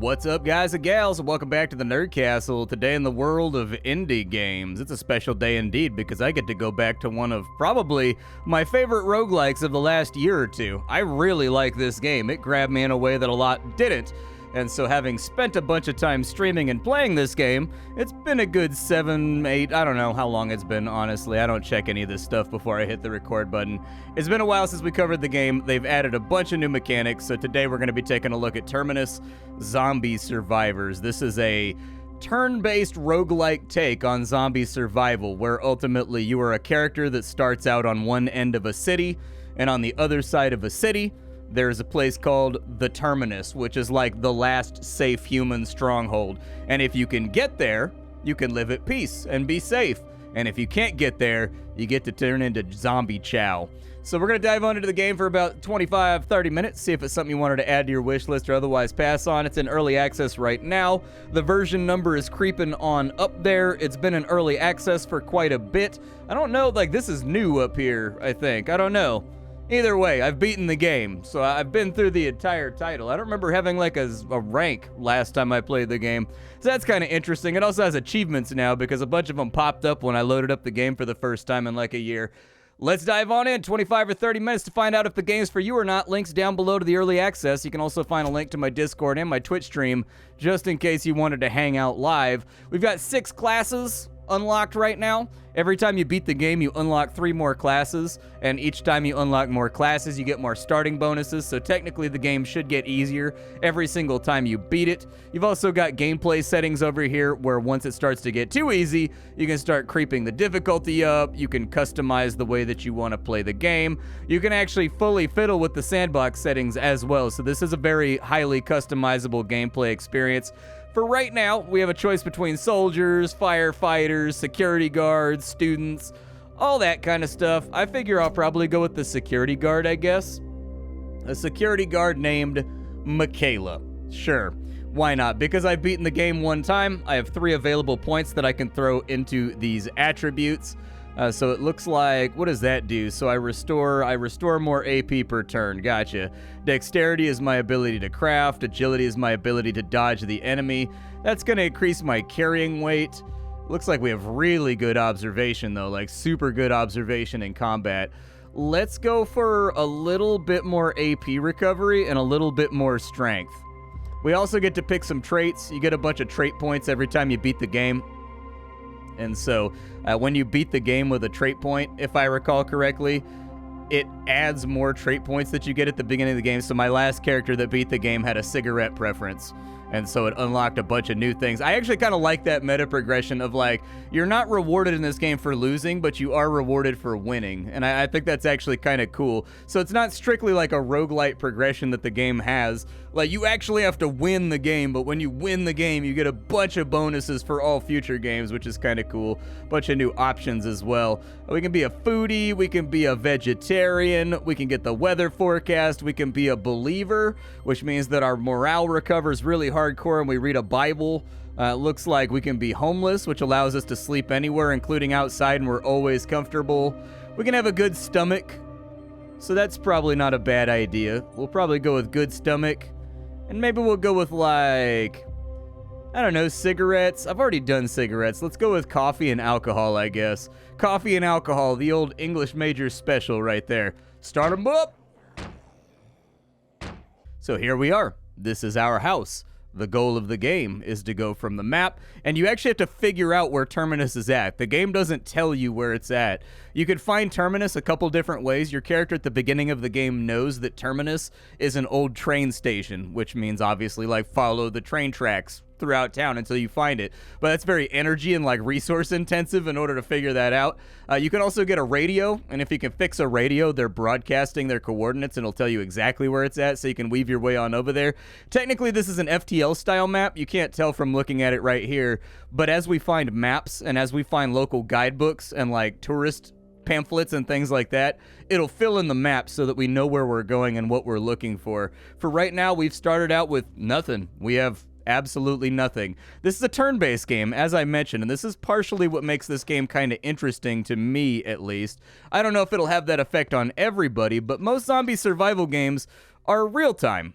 What's up, guys and gals? Welcome back to the Nerd Castle. Today in the world of indie games. It's a special day indeed because I get to go back to one of probably my favorite roguelikes of the last year or two. I really like this game. It grabbed me in a way that a lot didn't. And so having spent a bunch of time streaming and playing this game, it's been a good 7, 8, I don't know how long it's been, honestly. I don't check any of this stuff before I hit the record button. It's been a while since we covered the game. They've added a bunch of new mechanics, so today we're going to be taking a look at Terminus Zombie Survivors. This is a turn-based roguelike take on zombie survival, where ultimately you are a character that starts out on one end of a city, and on the other side of a city, there's a place called the Terminus, which is like the last safe human stronghold. And if you can get there, you can live at peace and be safe. And if you can't get there, you get to turn into zombie chow. So we're going to dive on into the game for about 25, 30 minutes, see if it's something you wanted to add to your wish list or otherwise pass on. It's in early access right now. The version number is creeping on up there. It's been in early access for quite a bit. I don't know, like this is new up here, I think. I don't know. Either way, I've beaten the game, so I've been through the entire title. I don't remember having like a rank last time I played the game, so that's kind of interesting. It also has achievements now because a bunch of them popped up when I loaded up the game for the first time in like a year. Let's dive on in, 25 or 30 minutes to find out if the game's for you or not. Links down below to the early access. You can also find a link to my Discord and my Twitch stream, just in case you wanted to hang out live. We've got 6 classes unlocked right now. Every time you beat the game, you unlock 3 more classes, and each time you unlock more classes, you get more starting bonuses, so technically the game should get easier every single time you beat it. You've also got gameplay settings over here, where once it starts to get too easy, you can start creeping the difficulty up, you can customize the way that you want to play the game, you can actually fully fiddle with the sandbox settings as well, so this is a very highly customizable gameplay experience. For right now, we have a choice between soldiers, firefighters, security guards, students, all that kind of stuff. I figure I'll probably go with the security guard, I guess. A security guard named Michaela. Sure, why not? Because I've beaten the game one time, I have 3 available points that I can throw into these attributes. So it looks like, what does that do? So I restore more AP per turn. Gotcha. Dexterity is my ability to craft. Agility is my ability to dodge the enemy. That's going to increase my carrying weight. Looks like we have really good observation, though, like super good observation in combat. Let's go for a little bit more AP recovery and a little bit more strength. We also get to pick some traits. You get a bunch of trait points every time you beat the game. And so when you beat the game with a trait point, if I recall correctly, it adds more trait points that you get at the beginning of the game. So my last character that beat the game had a cigarette preference. And so it unlocked a bunch of new things. I actually kind of like that meta progression of like, you're not rewarded in this game for losing, but you are rewarded for winning. And I think that's actually kind of cool. So it's not strictly like a roguelite progression that the game has. Like, you actually have to win the game, but when you win the game, you get a bunch of bonuses for all future games, which is kind of cool. Bunch of new options as well. We can be a foodie, we can be a vegetarian, we can get the weather forecast, we can be a believer, which means that our morale recovers really hardcore and we read a Bible. Looks like we can be homeless, which allows us to sleep anywhere, including outside, and we're always comfortable. We can have a good stomach, so that's probably not a bad idea. We'll probably go with good stomach. And maybe we'll go with, like, I don't know, cigarettes. I've already done cigarettes. Let's go with coffee and alcohol, I guess. Coffee and alcohol, the old English major special right there. Start 'em up! So here we are. This is our house. The goal of the game is to go from the map, and you actually have to figure out where Terminus is at. The game doesn't tell you where it's at. You could find Terminus a couple different ways. Your character at the beginning of the game knows that Terminus is an old train station, which means obviously like follow the train tracks throughout town until you find it. But that's very energy and like resource intensive in order to figure that out. You can also get a radio, and if you can fix a radio, they're broadcasting their coordinates and it'll tell you exactly where it's at, so you can weave your way on over there. Technically, this is an FTL style map. You can't tell from looking at it right here, but as we find maps and as we find local guidebooks and like tourist pamphlets and things like that, it'll fill in the map so that we know where we're going and what we're looking for. For right now, we've started out with nothing. We have absolutely nothing. This is a turn-based game, as I mentioned, and this is partially what makes this game kind of interesting to me, at least. I don't know if it'll have that effect on everybody, but most zombie survival games are real-time.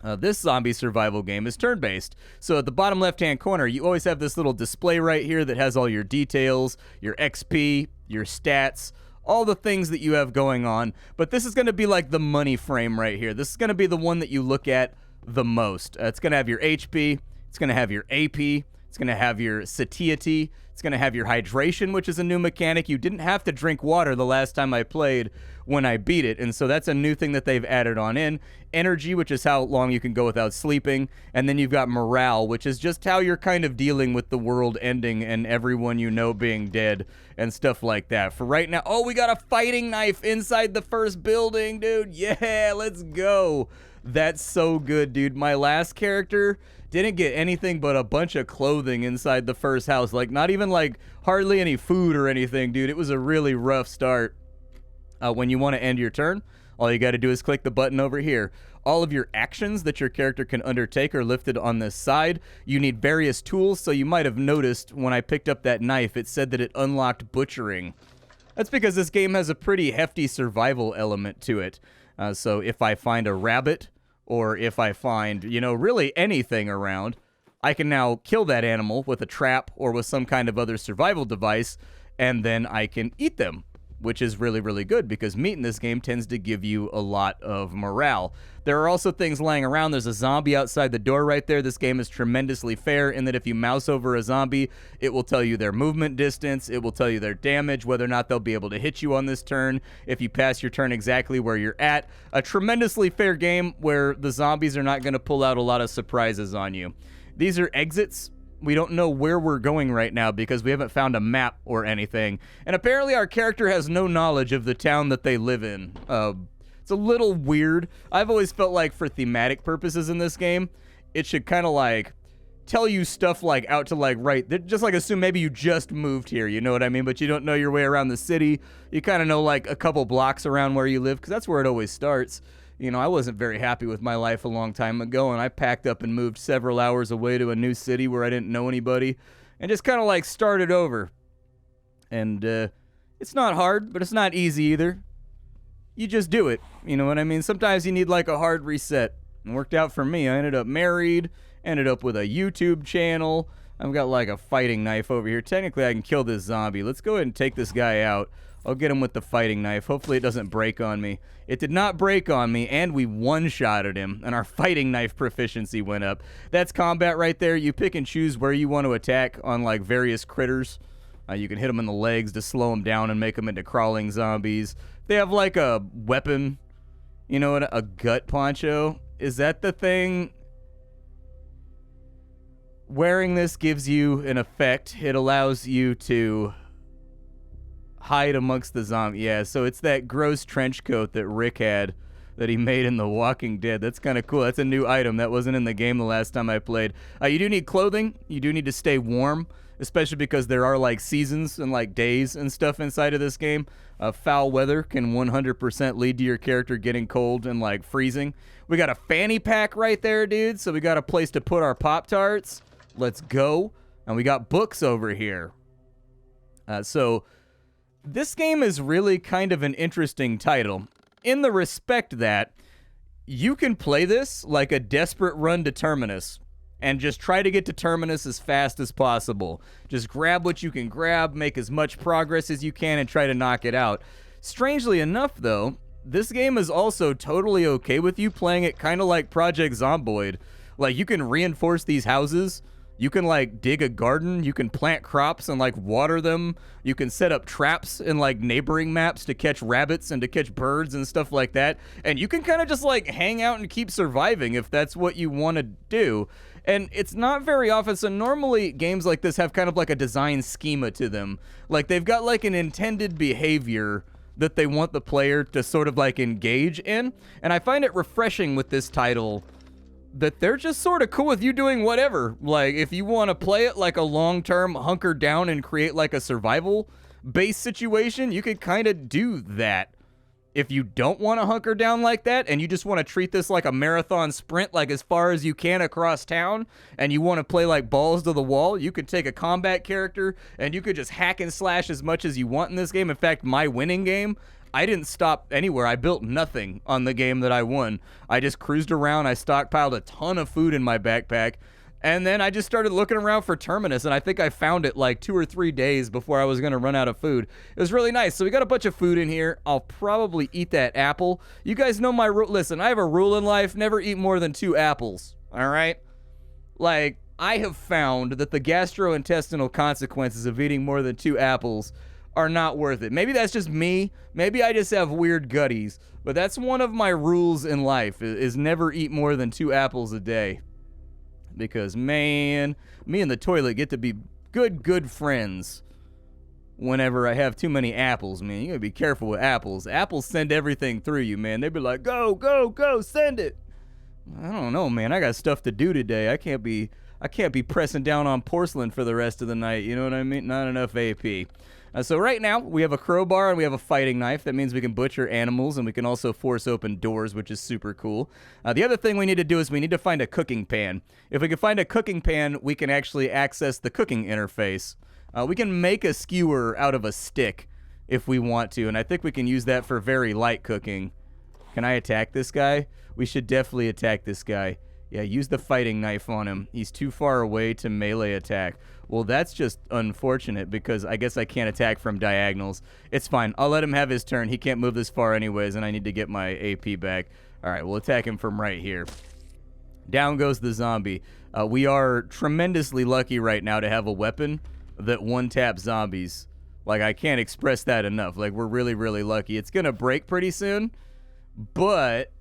This zombie survival game is turn-based. So at the bottom left-hand corner, you always have this little display right here that has all your details, your XP, your stats, all the things that you have going on. But this is going to be like the money frame right here. This is going to be the one that you look at the most. It's going to have your HP, it's going to have your AP, it's going to have your satiety, it's going to have your hydration, which is a new mechanic. You didn't have to drink water the last time I played when I beat it, and so that's a new thing that they've added on in. Energy, which is how long you can go without sleeping, and then you've got morale, which is just how you're kind of dealing with the world ending and everyone you know being dead and stuff like that. For right now, oh, we got a fighting knife inside the first building, dude. Yeah, let's go. That's so good, dude. My last character didn't get anything but a bunch of clothing inside the first house. Like, not even, like, hardly any food or anything, dude. It was a really rough start. When you want to end your turn, all you got to do is click the button over here. All of your actions that your character can undertake are lifted on this side. You need various tools, so you might have noticed when I picked up that knife, it said that it unlocked butchering. That's because this game has a pretty hefty survival element to it. So if I find a rabbit, or if I find, you know, really anything around, I can now kill that animal with a trap or with some kind of other survival device, and then I can eat them, which is really, really good because meat in this game tends to give you a lot of morale. There are also things lying around. There's a zombie outside the door right there. This game is tremendously fair in that if you mouse over a zombie, it will tell you their movement distance, it will tell you their damage, whether or not they'll be able to hit you on this turn, if you pass your turn exactly where you're at. A tremendously fair game where the zombies are not going to pull out a lot of surprises on you. These are exits. We don't know where we're going right now because we haven't found a map or anything. And apparently our character has no knowledge of the town that they live in. It's a little weird. I've always felt like for thematic purposes in this game, it should kind of like tell you stuff like out to like right. Just like assume maybe you just moved here, you know what I mean? But you don't know your way around the city. You kind of know like a couple blocks around where you live because that's where it always starts. You know, I wasn't very happy with my life a long time ago, and I packed up and moved several hours away to a new city where I didn't know anybody, and just kind of like started over. And it's not hard, but it's not easy either. You just do it, you know what I mean? Sometimes you need like a hard reset. It worked out for me. I ended up married, ended up with a YouTube channel. I've got like a fighting knife over here. Technically, I can kill this zombie. Let's go ahead and take this guy out. I'll get him with the fighting knife. Hopefully it doesn't break on me. It did not break on me, and we one-shotted him, and our fighting knife proficiency went up. That's combat right there. You pick and choose where you want to attack on, like, various critters. You can hit them in the legs to slow them down and make them into crawling zombies. They have, like, a weapon. You know what? A gut poncho. Is that the thing? Wearing this gives you an effect. It allows you to hide amongst the zombies. Yeah, so it's that gross trench coat that Rick had that he made in The Walking Dead. That's kind of cool. That's a new item that wasn't in the game the last time I played. You do need clothing. You do need to stay warm, especially because there are like seasons and like days and stuff inside of this game. Foul weather can 100% lead to your character getting cold and like freezing. We got a fanny pack right there, dude. So we got a place to put our Pop-Tarts. Let's go. And we got books over here. So this game is really kind of an interesting title in the respect that you can play this like a desperate run to Terminus and just try to get to Terminus as fast as possible. Just grab what you can grab, make as much progress as you can, and try to knock it out. Strangely enough, though, this game is also totally okay with you playing it kind of like Project Zomboid. Like, you can reinforce these houses. You can, like, dig a garden. You can plant crops and, like, water them. You can set up traps in, like, neighboring maps to catch rabbits and to catch birds and stuff like that. And you can kind of just, like, hang out and keep surviving if that's what you want to do. And it's not very often. So normally games like this have kind of, like, a design schema to them. Like, they've got, like, an intended behavior that they want the player to sort of, like, engage in. And I find it refreshing with this title that they're just sort of cool with you doing whatever. Like, if you want to play it like a long-term hunker down and create like a survival-based situation, you could kind of do that. If you don't want to hunker down like that and you just want to treat this like a marathon sprint, like as far as you can across town, and you want to play like balls to the wall, you could take a combat character and you could just hack and slash as much as you want in this game. In fact, my winning game, I didn't stop anywhere. I built nothing on the game that I won. I just cruised around. I stockpiled a ton of food in my backpack. And then I just started looking around for Terminus, and I think I found it like 2 or 3 days before I was going to run out of food. It was really nice. So we got a bunch of food in here. I'll probably eat that apple. You guys know my rule. Listen, I have a rule in life. Never eat more than 2 apples. All right? Like, I have found that the gastrointestinal consequences of eating more than 2 apples are not worth it. Maybe that's just me. Maybe I just have weird gutties. But that's one of my rules in life, is never eat more than 2 apples a day. Because, man, me and the toilet get to be good friends whenever I have too many apples, man. You gotta be careful with apples. Apples send everything through you, man. They be like, go, go, go, send it. I don't know, man. I got stuff to do today. I can't be pressing down on porcelain for the rest of the night. You know what I mean? Not enough AP. So right now, we have a crowbar and we have a fighting knife. That means we can butcher animals, and we can also force open doors, which is super cool. The other thing we need to do is we need to find a cooking pan. If we can find a cooking pan, we can actually access the cooking interface. We can make a skewer out of a stick if we want to, and I think we can use that for very light cooking. Can I attack this guy? We should definitely attack this guy. Yeah, use the fighting knife on him. He's too far away to melee attack. Well, that's just unfortunate because I guess I can't attack from diagonals. It's fine. I'll let him have his turn. He can't move this far anyways, and I need to get my AP back. All right, we'll attack him from right here. Down goes the zombie. We are tremendously lucky right now to have a weapon that one-taps zombies. Like, I can't express that enough. Like, we're really, really lucky. It's going to break pretty soon, but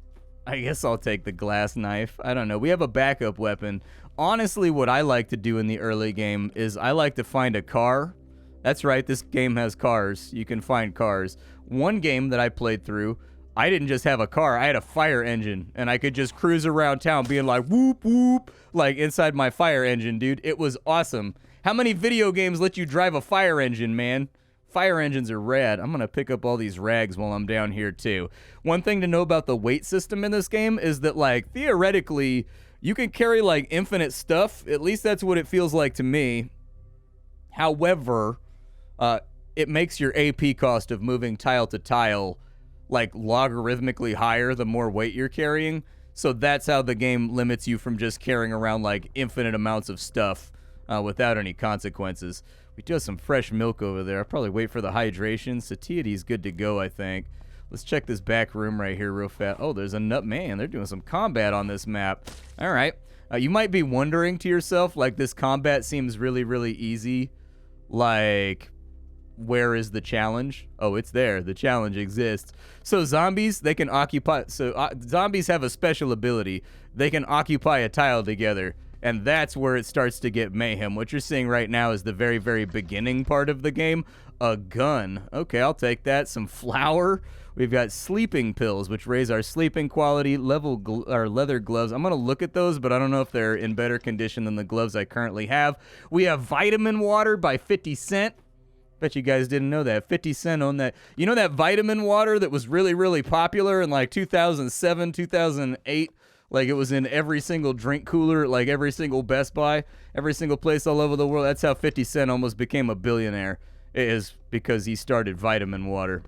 I guess I'll take the glass knife. I don't know. We have a backup weapon. Honestly, what I like to do in the early game is I like to find a car. That's right, this game has cars. You can find cars. One game that I played through, I didn't just have a car. I had a fire engine, and I could just cruise around town being like, whoop, whoop, like inside my fire engine, dude. It was awesome. How many video games let you drive a fire engine, man? Fire engines are rad. I'm going to pick up all these rags while I'm down here, too. One thing to know about the weight system in this game is that, like, theoretically, you can carry, like, infinite stuff. At least that's what it feels like to me. However, it makes your AP cost of moving tile to tile, like, logarithmically higher the more weight you're carrying. So that's how the game limits you from just carrying around, like, infinite amounts of stuff without any consequences. We do have some fresh milk over there. I'll probably wait for the hydration. Satiety's good to go, I think. Let's check this back room right here real fast. Oh, there's a nut. Man, they're doing some combat on this map. All right. You might be wondering to yourself, like, this combat seems really, really easy. Like, where is the challenge? Oh, it's there. The challenge exists. So zombies, they can occupy. So zombies have a special ability. They can occupy a tile together. And that's where it starts to get mayhem. What you're seeing right now is the very, very beginning part of the game. A gun. Okay, I'll take that. Some flour. We've got sleeping pills, which raise our sleeping quality. Our leather gloves. I'm going to look at those, but I don't know if they're in better condition than the gloves I currently have. We have vitamin water by 50 Cent. Bet you guys didn't know that. 50 Cent owned that. You know that vitamin water that was really, really popular in like 2007, 2008? Like, it was in every single drink cooler, like every single Best Buy, every single place all over the world. That's how 50 Cent almost became a billionaire. It is because he started vitamin water.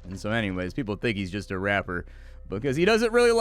And so anyways, people think he's just a rapper because he doesn't really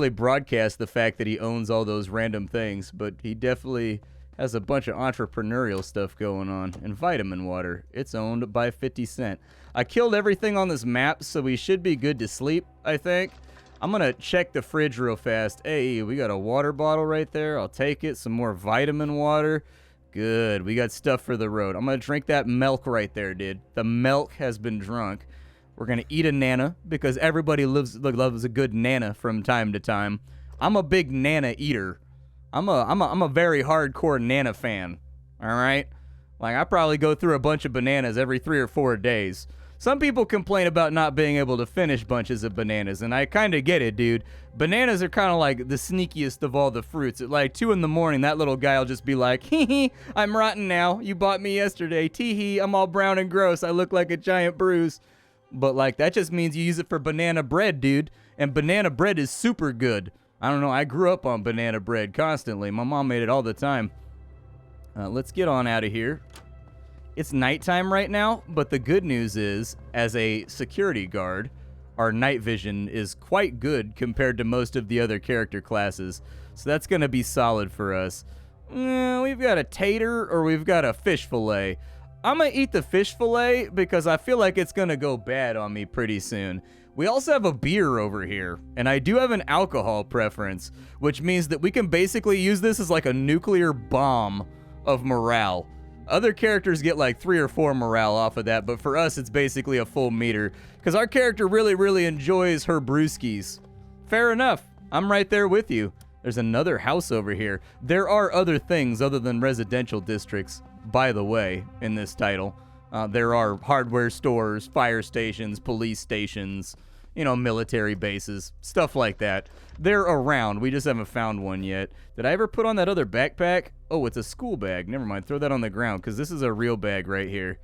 broadcast the fact that he owns all those random things, but he definitely has a bunch of entrepreneurial stuff going on. And vitamin water, it's owned by 50 Cent. I killed everything on this map, so we should be good to sleep, I think. I'm going to check the fridge real fast. Hey, we got a water bottle right there. I'll take it. Some more vitamin water. Good. We got stuff for the road. I'm going to drink that milk right there, dude. The milk has been drunk. We're going to eat a nana because everybody loves a good nana from time to time. I'm a big nana eater. I'm a very hardcore nana fan. All right? Like, I probably go through a bunch of bananas every 3 or 4 days. Some people complain about not being able to finish bunches of bananas, and I kind of get it, dude. Bananas are kind of like the sneakiest of all the fruits. At like 2 in the morning, that little guy will just be like, hee hee, I'm rotten now. You bought me yesterday. Tee hee, I'm all brown and gross. I look like a giant bruise. But like, that just means you use it for banana bread, dude. And banana bread is super good. I don't know, I grew up on banana bread constantly. My mom made it all the time. Let's get on out of here. It's nighttime right now, but the good news is, as a security guard, our night vision is quite good compared to most of the other character classes. So that's going to be solid for us. We've got a tater or we've got a fish fillet. I'm going to eat the fish fillet because I feel like it's going to go bad on me pretty soon. We also have a beer over here, and I do have an alcohol preference, which means that we can basically use this as like a nuclear bomb of morale. Other characters get like 3 or 4 morale off of that, but for us, it's basically a full meter, because our character really, really enjoys her brewskis. Fair enough. I'm right there with you. There's another house over here. There are other things other than residential districts, by the way, in this title. There are hardware stores, fire stations, police stations, you know, military bases, stuff like that. They're around. We just haven't found one yet. Did I ever put on that other backpack? Oh, it's a school bag. Never mind. Throw that on the ground because this is a real bag right here.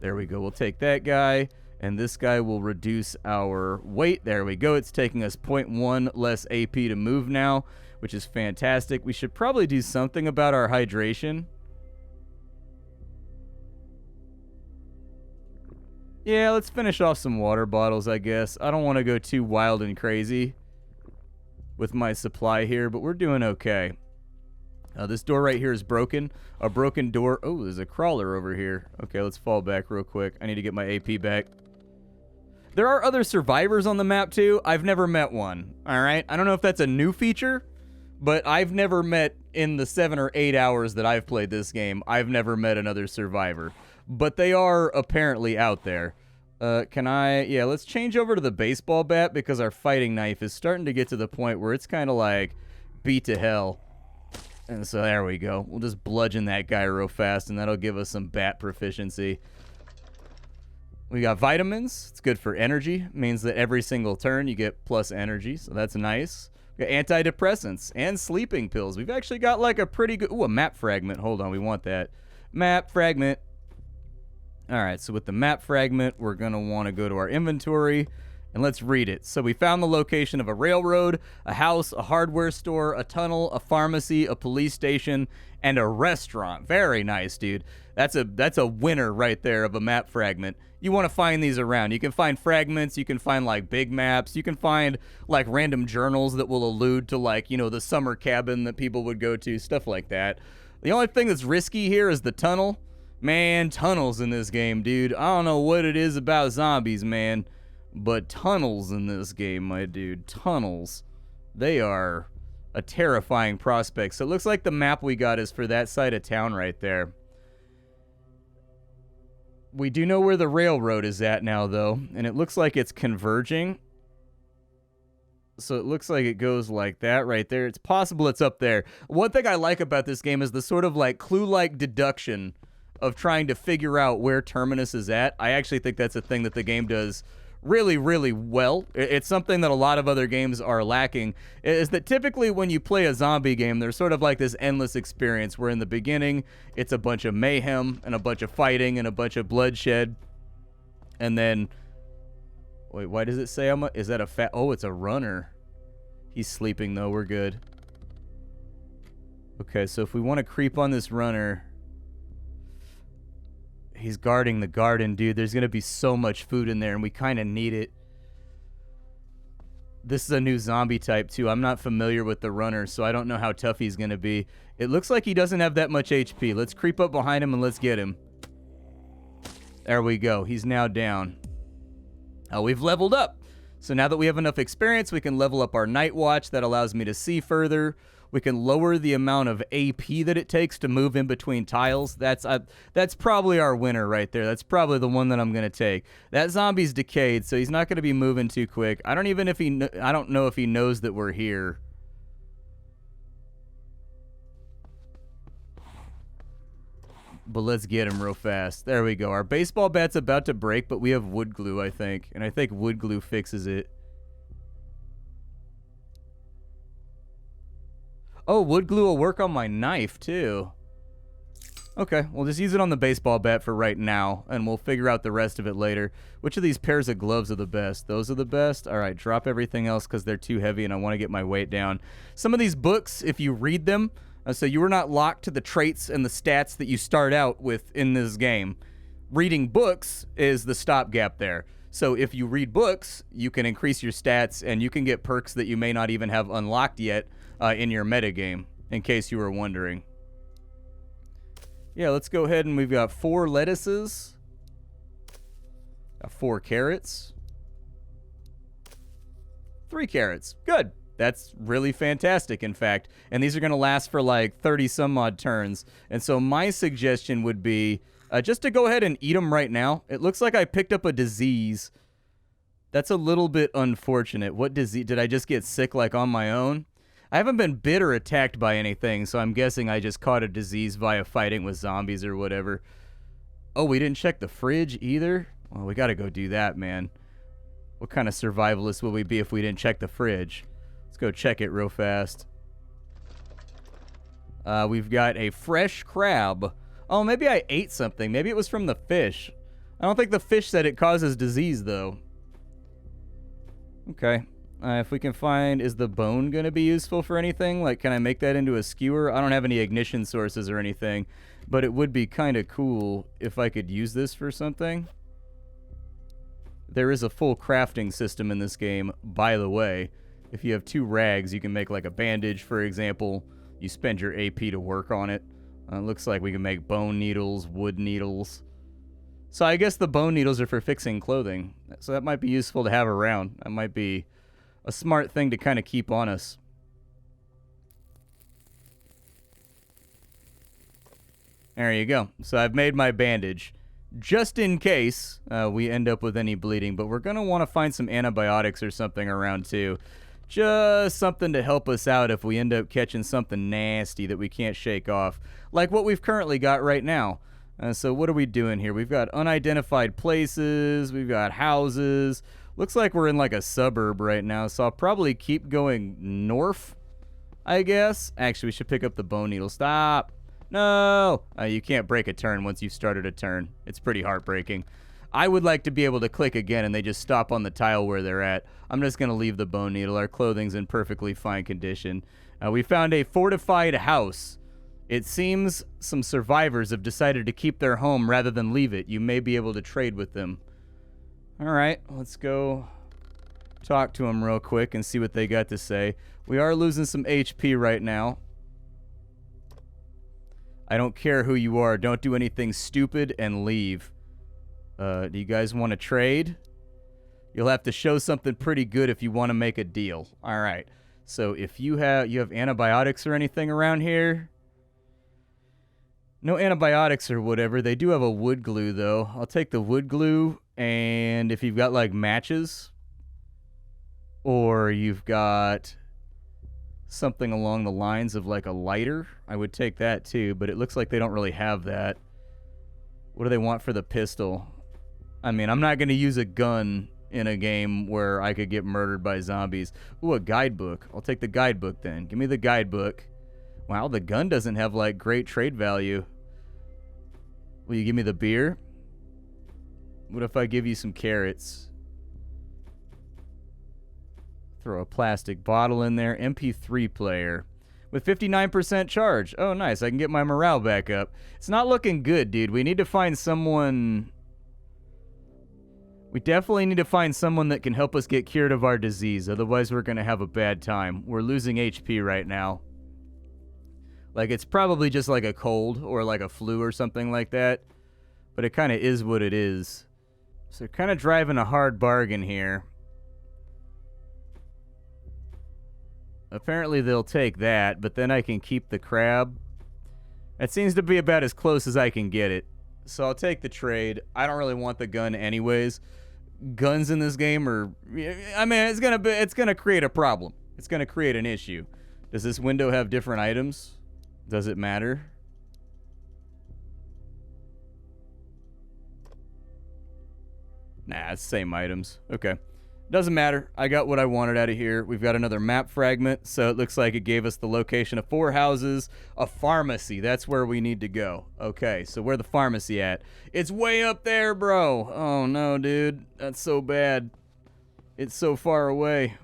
There we go. We'll take that guy, and this guy will reduce our weight. There we go. It's taking us 0.1 less AP to move now, which is fantastic. We should probably do something about our hydration. Yeah, let's finish off some water bottles, I guess. I don't want to go too wild and crazy with my supply here, but we're doing okay. This door right here is broken. A broken door. Oh, there's a crawler over here. Okay, let's fall back real quick. I need to get my AP back. There are other survivors on the map, too. I've never met one, all right? I don't know if that's a new feature, but I've never met, in the 7 or 8 hours that I've played this game, I've never met another survivor. But they are apparently out there. Yeah, let's change over to the baseball bat because our fighting knife is starting to get to the point where it's kind of like beat to hell. And so there we go. We'll just bludgeon that guy real fast, and that'll give us some bat proficiency. We got vitamins. It's good for energy. It means that every single turn you get plus energy, so that's nice. We got antidepressants and sleeping pills. We've actually got like a pretty good... Ooh, a map fragment. Hold on, we want that. Map fragment. All right, so with the map fragment, we're going to want to go to our inventory, and let's read it. So we found the location of a railroad, a house, a hardware store, a tunnel, a pharmacy, a police station, and a restaurant. Very nice, dude. That's a winner right there of a map fragment. You want to find these around. You can find fragments. You can find, like, big maps. You can find, like, random journals that will allude to, like, you know, the summer cabin that people would go to, stuff like that. The only thing that's risky here is the tunnel. Man, tunnels in this game, dude. I don't know what it is about zombies, man, but tunnels in this game, my dude. Tunnels. They are a terrifying prospect. So it looks like the map we got is for that side of town right there. We do know where the railroad is at now, though, and it looks like it's converging. So it looks like it goes like that right there. It's possible it's up there. One thing I like about this game is the sort of like clue-like deduction of trying to figure out where Terminus is at. I actually think that's a thing that the game does really, really well. It's something that a lot of other games are lacking, is that typically when you play a zombie game, there's sort of like this endless experience where in the beginning, it's a bunch of mayhem and a bunch of fighting and a bunch of bloodshed. And then, wait, why does it say is that a fat, oh, it's a runner. He's sleeping though, we're good. Okay, so if we want to creep on this runner, he's guarding the garden, dude. There's going to be so much food in there, and we kind of need it. This is a new zombie type, too. I'm not familiar with the runner, so I don't know how tough he's going to be. It looks like he doesn't have that much HP. Let's creep up behind him, and let's get him. There we go. He's now down. Oh, we've leveled up. So now that we have enough experience, we can level up our night watch. That allows me to see further. We can lower the amount of AP that it takes to move in between tiles. That's probably our winner right there. That's probably the one that I'm gonna take. That zombie's decayed, so he's not gonna be moving too quick. I don't know if he knows that we're here. But let's get him real fast. There we go. Our baseball bat's about to break, but we have wood glue, I think, and I think wood glue fixes it. Oh, wood glue will work on my knife, too. Okay, we'll just use it on the baseball bat for right now, and we'll figure out the rest of it later. Which of these pairs of gloves are the best? Those are the best? All right, drop everything else because they're too heavy and I want to get my weight down. Some of these books, if you read them, so you are not locked to the traits and the stats that you start out with in this game. reading books is the stopgap there. So if you read books, you can increase your stats and you can get perks that you may not even have unlocked yet in your metagame, in case you were wondering. Yeah, let's go ahead and we've got 4 lettuces, 4 carrots, 3 carrots. Good. That's really fantastic, in fact. And these are going to last for like 30 some odd turns. And so my suggestion would be just to go ahead and eat them right now. It looks like I picked up a disease. That's a little bit unfortunate. What disease? Did I just get sick like on my own? I haven't been bit or attacked by anything, so I'm guessing I just caught a disease via fighting with zombies or whatever. Oh, we didn't check the fridge either? Well, we got to go do that, man. What kind of survivalist will we be if we didn't check the fridge? Let's go check it real fast. We've got a fresh crab. Oh, maybe I ate something. Maybe it was from the fish. I don't think the fish said it causes disease, though. Okay. If we can find... Is the bone going to be useful for anything? Like, can I make that into a skewer? I don't have any ignition sources or anything. But it would be kind of cool if I could use this for something. There is a full crafting system in this game, by the way. If you have 2 rags, you can make like a bandage, for example. You spend your AP to work on it. Looks like we can make bone needles, wood needles. So I guess the bone needles are for fixing clothing. So that might be useful to have around. That might be a smart thing to kind of keep on us. There you go. So I've made my bandage. Just in case we end up with any bleeding. But we're going to want to find some antibiotics or something around too. Just something to help us out if we end up catching something nasty that we can't shake off. Like what we've currently got right now. So what are we doing here? We've got unidentified places. We've got houses. Looks like we're in like a suburb right now. So I'll probably keep going north, I guess. Actually, we should pick up the bone needle. Stop. No. You can't break a turn once you've started a turn. It's pretty heartbreaking. I would like to be able to click again and they just stop on the tile where they're at. I'm just going to leave the bone needle. Our clothing's in perfectly fine condition. We found a fortified house. It seems some survivors have decided to keep their home rather than leave it. You may be able to trade with them. All right, let's go talk to them real quick and see what they got to say. We are losing some HP right now. I don't care who you are. Don't do anything stupid and leave. Do you guys want to trade? You'll have to show something pretty good if you want to make a deal. All right. So if you have antibiotics or anything around here? No antibiotics or whatever. They do have a wood glue, though. I'll take the wood glue, and if you've got, like, matches, or you've got something along the lines of, like, a lighter, I would take that, too, but it looks like they don't really have that. What do they want for the pistol? I mean, I'm not going to use a gun in a game where I could get murdered by zombies. Ooh, a guidebook. I'll take the guidebook, then. Give me the guidebook. Wow, the gun doesn't have, like, great trade value. Will you give me the beer? What if I give you some carrots? Throw a plastic bottle in there. MP3 player. With 59% charge. Oh, nice. I can get my morale back up. It's not looking good, dude. We need to find someone... We definitely need to find someone that can help us get cured of our disease. Otherwise, we're going to have a bad time. We're losing HP right now. Like, it's probably just like a cold or like a flu or something like that. But it kind of is what it is. So they're kind of driving a hard bargain here. Apparently they'll take that, but then I can keep the crab. That seems to be about as close as I can get it. So I'll take the trade. I don't really want the gun anyways. Guns in this game are... I mean, it's gonna create a problem. It's gonna create an issue. Does this window have different items? Does it matter? Nah, it's the same items. Okay. Doesn't matter. I got what I wanted out of here. We've got another map fragment, so it looks like it gave us the location of 4 houses, a pharmacy. That's where we need to go. Okay, so where the pharmacy at? It's way up there, bro. Oh, no, dude. That's so bad. It's so far away.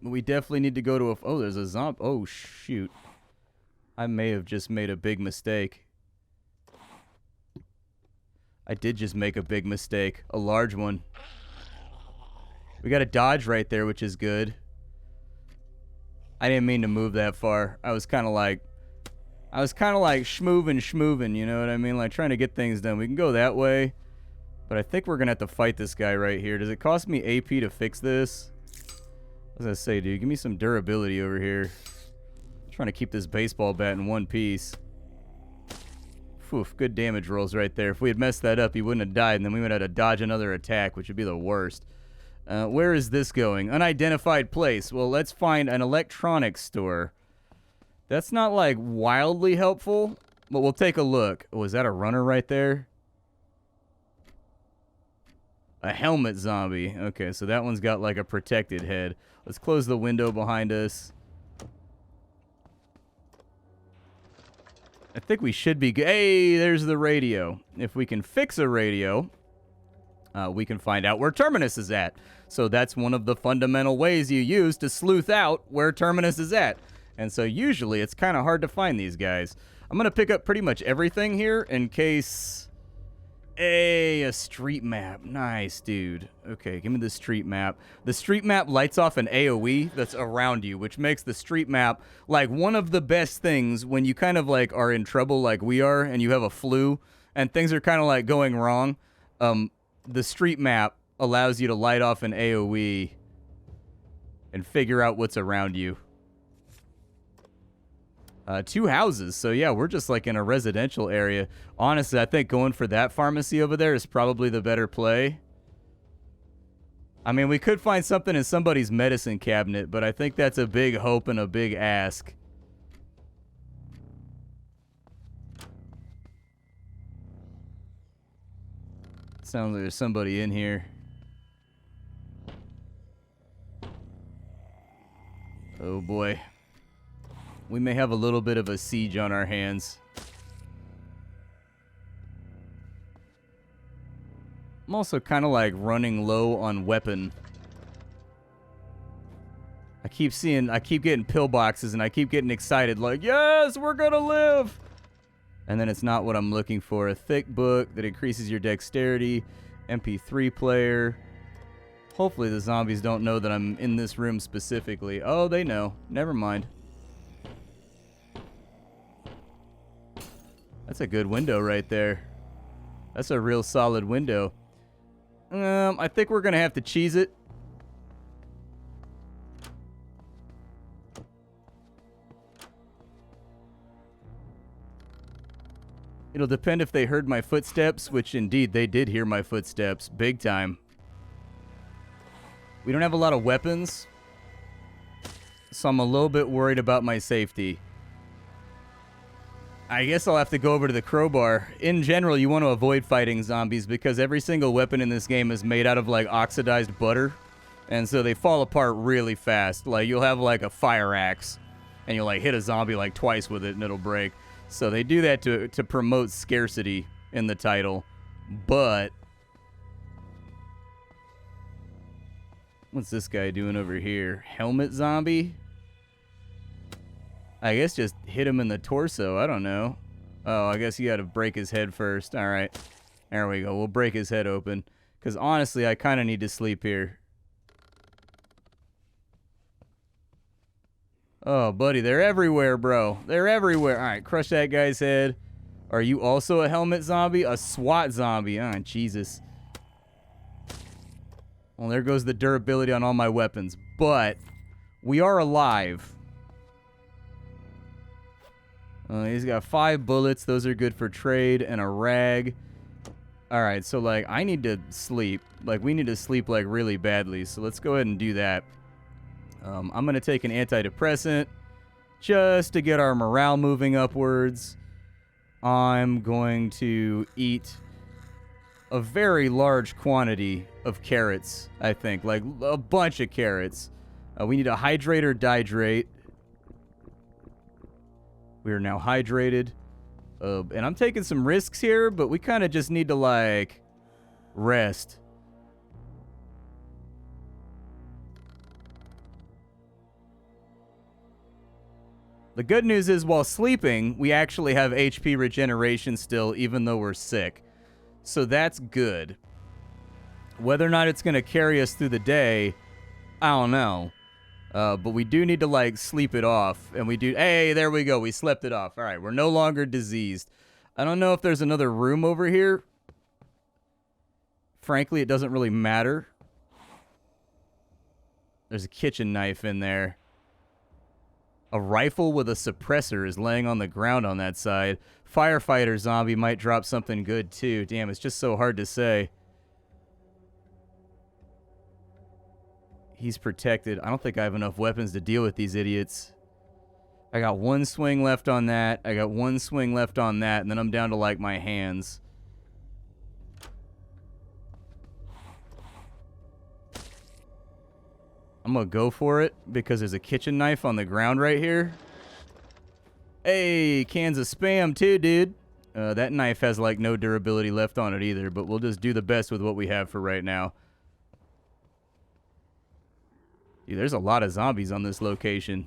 We definitely need to go to a... Oh, there's a zombie. Oh, shoot. I may have just made a big mistake. I did just make a big mistake. A large one. We got a dodge right there, which is good. I didn't mean to move that far. I was kind of like schmoovin', you know what I mean? Like trying to get things done. We can go that way. But I think we're going to have to fight this guy right here. Does it cost me AP to fix this? What was I say, dude? Give me some durability over here. I'm trying to keep this baseball bat in one piece. Oof, good damage rolls right there. If we had messed that up, he wouldn't have died, and then we would have had to dodge another attack, which would be the worst. Where is this going? Unidentified place. Well, let's find an electronics store. That's not, like, wildly helpful, but we'll take a look. Oh, is that a runner right there? A helmet zombie. Okay, so that one's got, like, a protected head. Let's close the window behind us. I think we should be good. Hey, there's the radio. If we can fix a radio, we can find out where Terminus is at. So that's one of the fundamental ways you use to sleuth out where Terminus is at. And so usually it's kind of hard to find these guys. I'm going to pick up pretty much everything here in case... Hey, a street map. Nice, dude. Okay, give me the street map. The street map lights off an AoE that's around you, which makes the street map like one of the best things when you kind of like are in trouble like we are and you have a flu and things are kind of like going wrong. The street map allows you to light off an AoE and figure out what's around you. 2 houses, so yeah, we're just like in a residential area. Honestly, I think going for that pharmacy over there is probably the better play. I mean, we could find something in somebody's medicine cabinet, but I think that's a big hope and a big ask. Sounds like there's somebody in here. Oh boy. We may have a little bit of a siege on our hands. I'm also kind of like running low on weapon. I keep getting pillboxes and I keep getting excited like, yes, we're gonna live! And then it's not what I'm looking for. A thick book that increases your dexterity, MP3 player. Hopefully the zombies don't know that I'm in this room specifically. Oh, they know. Never mind. That's a good window right there. That's a real solid window. I think we're going to have to cheese it. It'll depend if they heard my footsteps, which indeed they did hear my footsteps. Big time. We don't have a lot of weapons, so I'm a little bit worried about my safety. I guess I'll have to go over to the crowbar. In general, you want to avoid fighting zombies because every single weapon in this game is made out of like oxidized butter. And so they fall apart really fast. Like you'll have like a fire axe and you'll like hit a zombie like twice with it and it'll break. So they do that to promote scarcity in the title. But what's this guy doing over here? Helmet zombie? I guess just hit him in the torso. I don't know. Oh, I guess you got to break his head first. All right. There we go. We'll break his head open. Because honestly, I kind of need to sleep here. Oh, buddy, they're everywhere, bro. They're everywhere. All right, crush that guy's head. Are you also a helmet zombie? A SWAT zombie. Oh, Jesus. Well, there goes the durability on all my weapons. But we are alive. He's got 5 bullets. Those are good for trade and a rag. All right, so, like, I need to sleep. Like, we need to sleep, like, really badly. So let's go ahead and do that. I'm going to take an antidepressant just to get our morale moving upwards. I'm going to eat a very large quantity of carrots, I think. Like, a bunch of carrots. We need to hydrate or dihydrate. We are now hydrated. And I'm taking some risks here, but we kind of just need to, like, rest. The good news is while sleeping, we actually have HP regeneration still, even though we're sick. So that's good. Whether or not it's going to carry us through the day, I don't know. But we do need to, like, sleep it off. And we do... Hey, there we go. We slept it off. All right, we're no longer diseased. I don't know if there's another room over here. Frankly, it doesn't really matter. There's a kitchen knife in there. A rifle with a suppressor is laying on the ground on that side. Firefighter zombie might drop something good, too. Damn, it's just so hard to say. He's protected. I don't think I have enough weapons to deal with these idiots. I got one swing left on that. I got one swing left on that. And then I'm down to, like, my hands. I'm gonna go for it because there's a kitchen knife on the ground right here. Hey, cans of Spam too, dude. That knife has, like, no durability left on it either. But we'll just do the best with what we have for right now. Dude, there's a lot of zombies on this location.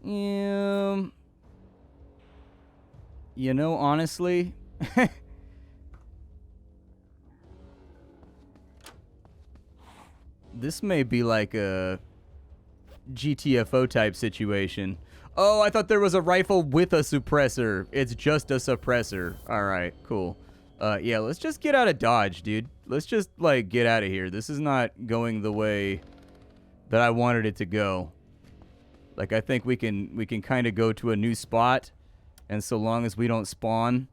You know, honestly... This may be like a GTFO type situation. Oh, I thought there was a rifle with a suppressor. It's just a suppressor. All right, cool. Yeah, let's just get out of Dodge, dude. Let's just, like, get out of here. This is not going the way that I wanted it to go. Like, I think we can kind of go to a new spot, and so long as we don't spawn...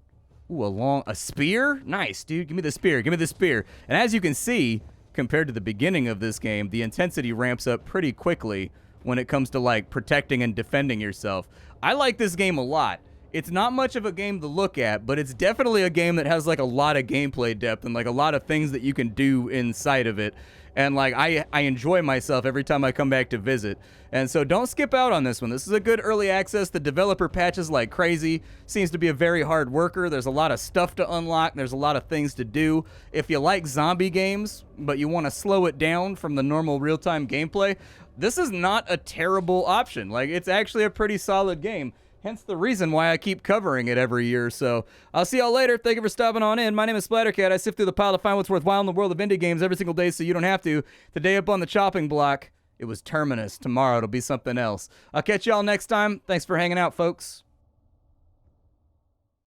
Ooh, a spear? Nice, dude. Give me the spear. Give me the spear. And as you can see, compared to the beginning of this game, the intensity ramps up pretty quickly when it comes to, like, protecting and defending yourself. I like this game a lot. It's not much of a game to look at, but it's definitely a game that has, like, a lot of gameplay depth and, like, a lot of things that you can do inside of it. And, like, I enjoy myself every time I come back to visit. And so don't skip out on this one. This is a good early access. The developer patches like crazy. Seems to be a very hard worker. There's a lot of stuff to unlock. There's a lot of things to do. If you like zombie games, but you want to slow it down from the normal real-time gameplay, this is not a terrible option. Like, it's actually a pretty solid game. Hence the reason why I keep covering it every year. So I'll see y'all later. Thank you for stopping on in. My name is Splattercat. I sift through the pile to find what's worthwhile in the world of indie games every single day so you don't have to. Today up on the chopping block, it was Terminus. Tomorrow it'll be something else. I'll catch y'all next time. Thanks for hanging out, folks.